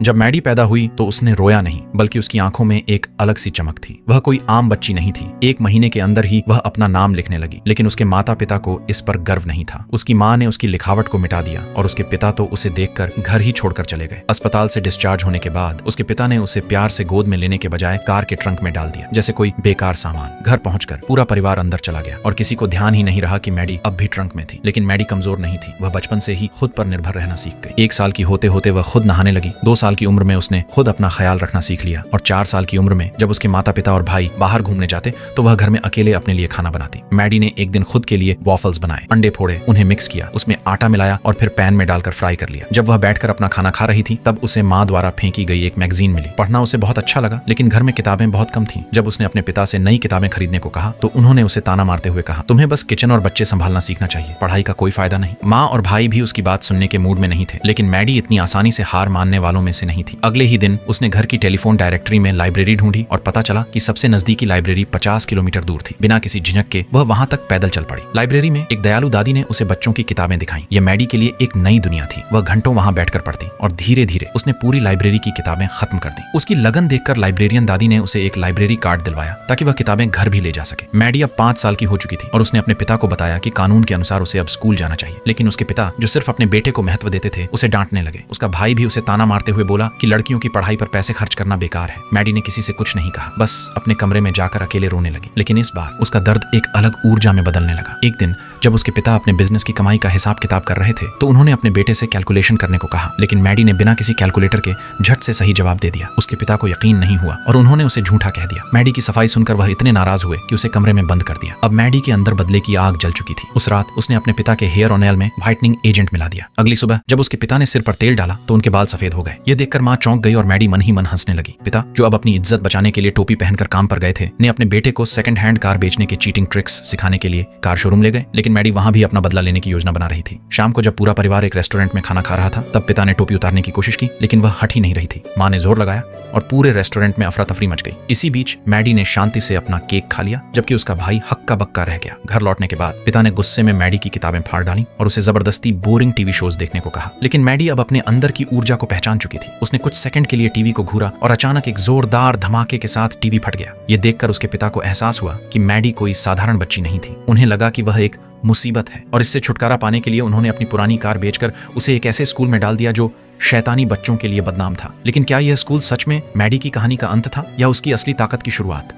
जब मैडी पैदा हुई तो उसने रोया नहीं, बल्कि उसकी आंखों में एक अलग सी चमक थी। वह कोई आम बच्ची नहीं थी। 1 महीने के अंदर ही वह अपना नाम लिखने लगी, लेकिन उसके माता पिता को इस पर गर्व नहीं था। उसकी माँ ने उसकी लिखावट को मिटा दिया और उसके पिता तो उसे देखकर घर ही छोड़कर चले गए। अस्पताल से डिस्चार्ज होने के बाद उसके पिता ने उसे प्यार से गोद में लेने के बजाय कार के ट्रंक में डाल दिया, जैसे कोई बेकार सामान। घर पहुंचकर पूरा परिवार अंदर चला गया और किसी को ध्यान ही नहीं रहा कि मैडी अब भी ट्रंक में थी। लेकिन मैडी कमजोर नहीं थी। वह बचपन से ही खुद पर निर्भर रहना सीख गई। 1 साल की होते होते वह खुद नहाने लगी। 2 साल की उम्र में उसने खुद अपना ख्याल रखना सीख लिया और 4 साल की उम्र में जब उसके माता पिता और भाई बाहर घूमने जाते तो वह घर में अकेले अपने लिए खाना बनाती। मैडी ने एक दिन खुद के लिए वॉफल्स बनाए, अंडे फोड़े, उन्हें मिक्स किया, उसमें आटा मिलाया और फिर पैन में डालकर फ्राई कर लिया। जब वह बैठकर अपना खाना खा रही थी तब उसे माँ द्वारा फेंकी गई एक मैगजीन मिली। पढ़ना उसे बहुत अच्छा लगा, लेकिन घर में किताबें बहुत कम थीं। जब उसने अपने पिता से नई किताबें खरीदने को कहा तो उन्होंने उसे ताना मारते हुए कहा, तुम्हें बस किचन और बच्चे संभालना सीखना चाहिए, पढ़ाई का कोई फायदा नहीं। माँ और भाई भी उसकी बात सुनने के मूड में नहीं थे, लेकिन मैडी इतनी आसानी से हार मानने वालों में से नहीं थी। अगले ही दिन उसने घर की टेलीफोन डायरेक्टरी में लाइब्रेरी ढूंढी और पता चला कि सबसे नजदीकी लाइब्रेरी 50 किलोमीटर दूर थी। बिना किसी झिझक के वह वहां तक पैदल चल पड़ी। लाइब्रेरी में एक दयालु दादी ने उसे बच्चों की किताबें दिखाई। यह मैडी के लिए एक नई दुनिया थी। वह घंटों वहां बैठकर पढ़ती और धीरे धीरे उसने पूरी लाइब्रेरी की किताबें खत्म कर दी। उसकी लगन देखकर लाइब्रेरियन दादी ने उसे एक लाइब्रेरी कार्ड दिलवाया ताकि वह किताबें घर भी ले जा सके। मैडी अब 5 साल की हो चुकी थी और उसने अपने पिता को बताया कि कानून के अनुसार उसे अब स्कूल जाना चाहिए। लेकिन उसके पिता, जो सिर्फ अपने बेटे को महत्व देते थे, उसे डांटने लगे। उसका भाई भी उसे ताना मारते हुए बोला कि लड़कियों की पढ़ाई पर पैसे खर्च करना बेकार है। मैडी ने किसी से कुछ नहीं कहा, बस अपने कमरे में जाकर अकेले रोने लगी। लेकिन इस बार उसका दर्द एक अलग ऊर्जा में बदलने लगा। एक दिन जब उसके पिता अपने बिजनेस की कमाई का हिसाब किताब कर रहे थे तो उन्होंने अपने बेटे से कैलकुलेशन करने को कहा, लेकिन मैडी ने बिना किसी कैलकुलेटर के झट से सही जवाब दे दिया। उसके पिता को यकीन नहीं हुआ और उन्होंने उसे झूठा कह दिया। मैडी की सफाई सुनकर वह इतने नाराज हुए कि उसे कमरे में बंद कर दिया। अब मैडी के अंदर बदले की आग जल चुकी थी। उस रात उसने अपने पिता के हेयर ऑयल में व्हाइटनिंग एजेंट मिला दिया। अगली सुबह जब उसके पिता ने सिर पर तेल डाला तो उनके बाल सफेद हो गए। ये देखकर माँ चौंक गई और मैडी मन ही मन हंसने लगी। पिता, जो अब अपनी इज्जत बचाने के लिए टोपी पहनकर काम पर गए थे, ने अपने बेटे को सेकंड हैंड कार बेचने के चीटिंग ट्रिक्स सिखाने के लिए कार शोरूम ले गए। लेकिन मैडी वहां भी अपना बदला लेने की योजना बना रही थी। शाम को जब पूरा परिवार एक रेस्टोरेंट में खाना खा रहा था तब पिता ने टोपी उतारने की कोशिश की, लेकिन वह हट ही नहीं रही थी। माँ ने जोर लगाया और पूरे रेस्टोरेंट में अफरा तफरी मच गई। इसी बीच मैडी ने शांति से अपना केक खा लिया, जबकि उसका भाई हक्का बक्का रह गया। घर लौटने के बाद पिता ने गुस्से में मैडी की किताबें फाड़ डाली और उसे जबरदस्ती बोरिंग टीवी शोज देखने को कहा। लेकिन मैडी अब अपने अंदर की ऊर्जा को पहचान चुकी थी। उसने कुछ सेकंड के लिए टीवी को घूरा और अचानक एक जोरदार धमाके के साथ टीवी फट गया। ये देखकर उसके पिता को एहसास हुआ कि मैडी कोई साधारण बच्ची नहीं थी। उन्हें लगा कि वह एक मुसीबत है और इससे छुटकारा पाने के लिए उन्होंने अपनी पुरानी कार बेचकर उसे एक ऐसे स्कूल में डाल दिया जो शैतानी बच्चों के लिए बदनाम था। लेकिन क्या यह स्कूल सच में मैडी की कहानी का अंत था या उसकी असली ताकत की शुरुआत?